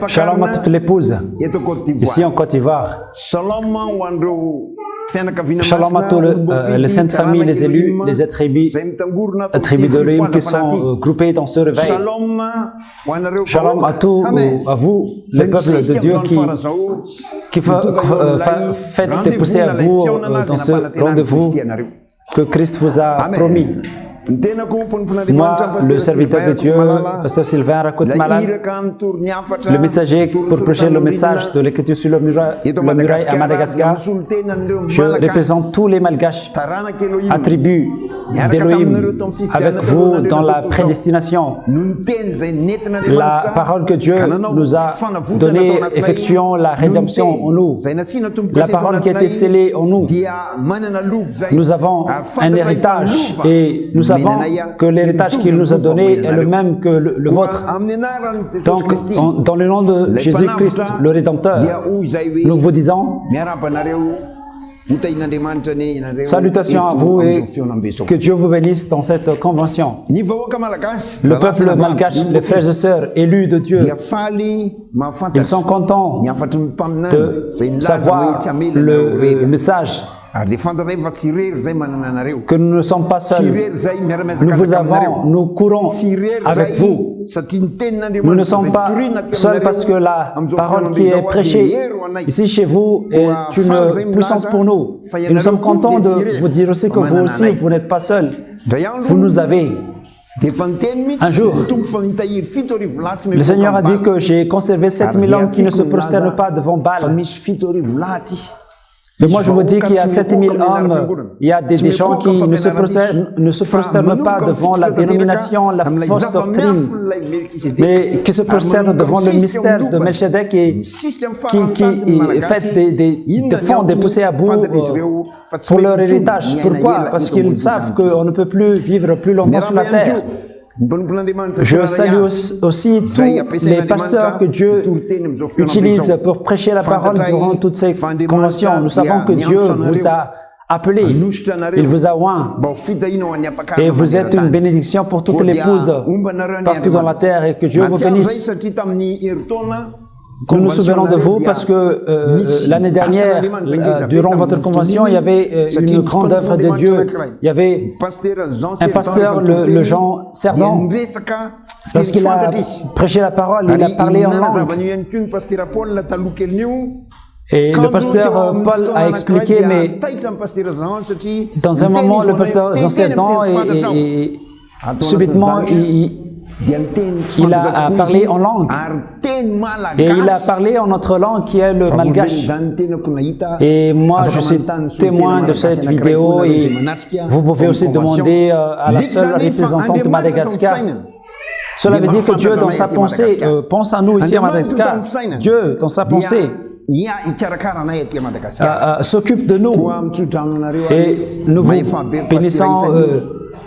Shalom à toute l'épouse ici en Côte d'Ivoire. Shalom à tous les saintes familles, les élus, les tribus de l'Élohim qui sont groupés dans ce réveil. Shalom à tous, à vous, le peuple de Dieu qui fait des poussées à bout dans ce rendez-vous que Christ vous a promis. Moi, le serviteur de Dieu, pasteur Sylvain Rakout Malade, le messager pour prêcher le message de l'écriture sur le muraille à Madagascar, je représente tous les Malgaches, attributs d'Elohim, avec vous dans la prédestination. La parole que Dieu nous a donnée, effectuant la rédemption en nous. La parole qui a été scellée en nous. Nous avons un héritage et nous savons que l'héritage qu'il nous a donné est le même que le vôtre. Donc, dans le nom de Jésus-Christ, le Rédempteur, nous vous disons salutations à vous et que Dieu vous bénisse dans cette convention. Le peuple malgache, les frères et sœurs élus de Dieu, ils sont contents de savoir le message que nous ne sommes pas seuls. Nous vous avons, nous courons avec vous. Nous ne sommes pas seuls parce que la parole qui est prêchée ici chez vous est une puissance pour nous. Et nous sommes contents de vous dire aussi que vous aussi, vous n'êtes pas seuls. Vous nous avez. Un jour, le Seigneur a dit que j'ai conservé 7000 hommes qui ne se prosternent pas devant Baal. Et moi, je vous dis qu'il y a 7000 hommes, il y a des gens qui ne se prosternent pas devant la dénomination, la fausse doctrine, mais qui se prosternent devant le mystère de Melchizedek et qui fait des fonds, des poussées à bout pour leur héritage. Pourquoi? Parce qu'ils savent qu'on ne peut plus vivre plus longtemps sur la terre. Je salue aussi tous les pasteurs que Dieu utilise pour prêcher la parole durant toutes ces conventions. Nous savons que Dieu vous a appelé, il vous a oint, et vous êtes une bénédiction pour toutes les épouses partout dans la terre, et que Dieu vous bénisse. Nous nous souvenons de vous parce que l'année dernière, durant votre convention, il y avait une grande œuvre de Dieu. Il y avait un pasteur, le Jean Servan, lorsqu'il a prêché la parole, il a parlé en langue. Et le pasteur Paul a expliqué, mais dans un moment, le pasteur Jean Servan, et subitement, il a parlé en langue. Et il a parlé en notre langue qui est le malgache. Et moi, je suis témoin de cette vidéo et vous pouvez aussi demander à la seule représentante de Madagascar. Cela veut dire que Dieu, dans sa pensée, pense à nous ici à Madagascar. Dieu, dans sa pensée, s'occupe de nous. Et nous vous bénissons.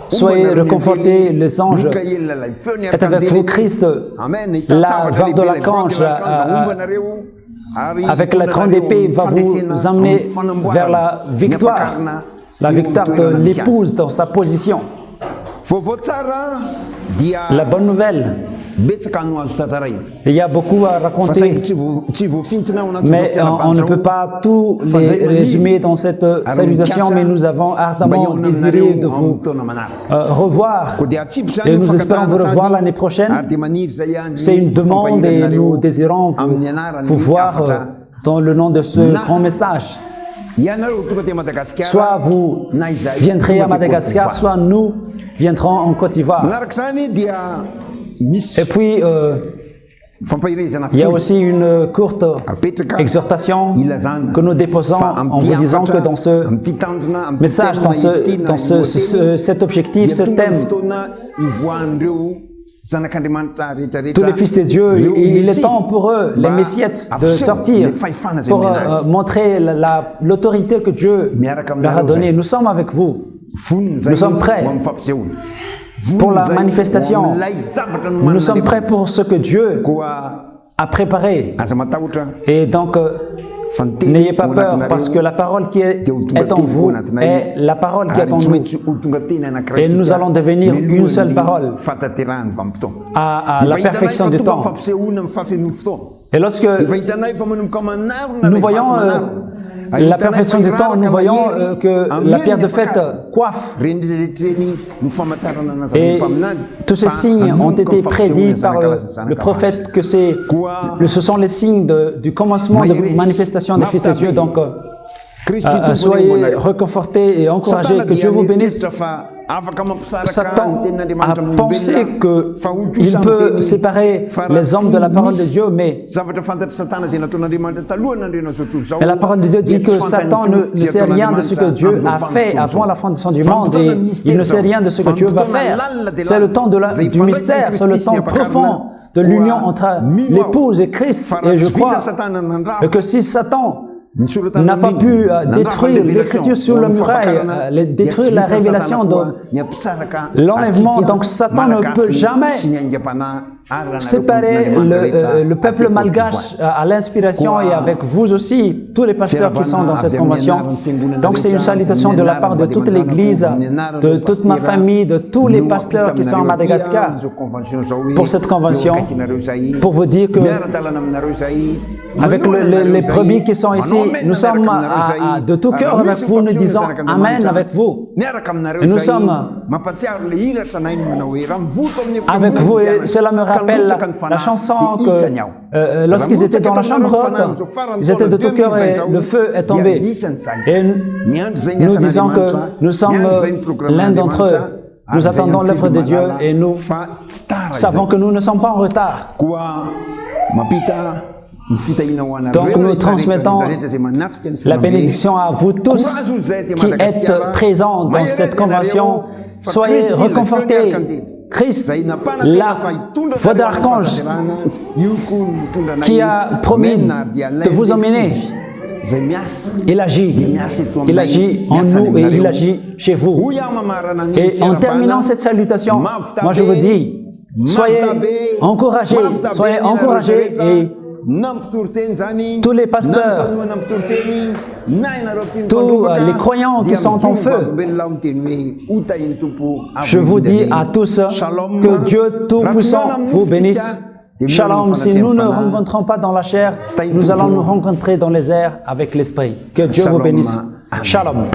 Soyez réconfortés, les anges est avec vous, Christ, la voix de l'archange, avec la grande épée, va vous amener vers la victoire de l'épouse dans sa position. La bonne nouvelle, il y a beaucoup à raconter, mais on ne peut pas tout les résumer dans cette salutation, mais nous avons ardemment désiré de vous revoir et nous espérons vous revoir l'année prochaine. C'est une demande et nous désirons vous voir dans le nom de ce grand message. Soit vous viendrez à Madagascar, soit nous viendrons en Côte d'Ivoire. Et puis, il y a aussi une courte exhortation que nous déposons en vous disant que dans ce message, dans cet objectif, ce thème, tous les fils de Dieu, il est temps pour eux, les messiettes, de sortir pour montrer l'autorité que Dieu leur a donnée. Nous sommes avec vous. Nous sommes prêts pour la manifestation. Nous sommes prêts pour ce que Dieu a préparé. Et donc, N'ayez pas peur, parce que la parole qui est en vous est la parole qui est en nous. Et nous allons devenir une seule parole à la perfection du temps. Et lorsque nous voyons la perfection du temps, nous voyons que la pierre de fête coiffe. Et tous ces signes ont été prédits par le prophète que ce sont les signes du commencement de manifestation des fils de Dieu. Donc, soyez réconfortés et encouragés, que Dieu vous bénisse. Satan a pensé qu'il peut séparer les hommes de la parole de Dieu, mais la parole de Dieu dit que Satan ne sait rien de ce que Dieu a fait avant la fondation du monde, et il ne sait rien de ce que Dieu va faire. C'est le temps du mystère, c'est le temps profond de l'union entre l'épouse et Christ. Et je crois que si Satan n'a pas pu détruire l'écriture sur la muraille, détruire la révélation de l'enlèvement. Donc Satan ne peut jamais séparer le peuple malgache à l'inspiration, et avec vous aussi, tous les pasteurs qui sont dans cette convention. Donc c'est une salutation de la part de toute l'Église, de toute ma famille, de tous les pasteurs qui sont à Madagascar pour cette convention, pour vous dire que avec les brebis qui sont ici, nous sommes de tout cœur avec vous, nous disons Amen avec vous. Et nous sommes avec vous, et cela me rappelle la chanson que lorsqu'ils étaient dans la chambre haute, ils étaient de tout cœur et le feu est tombé. Et nous disons que nous sommes l'un d'entre eux. Nous attendons l'œuvre de Dieu et nous savons que nous ne sommes pas en retard. Donc nous transmettons la bénédiction à vous tous qui êtes présents dans cette convention. Soyez réconfortés. Christ, la voix d'archange qui a promis de vous emmener, il agit en nous et il agit chez vous. Et en terminant cette salutation, moi je vous dis, soyez encouragés et tous les pasteurs, tous les croyants qui sont en feu, je vous dis à tous que Dieu Tout-Puissant vous bénisse. Shalom. Si nous ne rencontrons pas dans la chair, nous allons nous rencontrer dans les airs avec l'Esprit. Que Dieu vous bénisse. Shalom.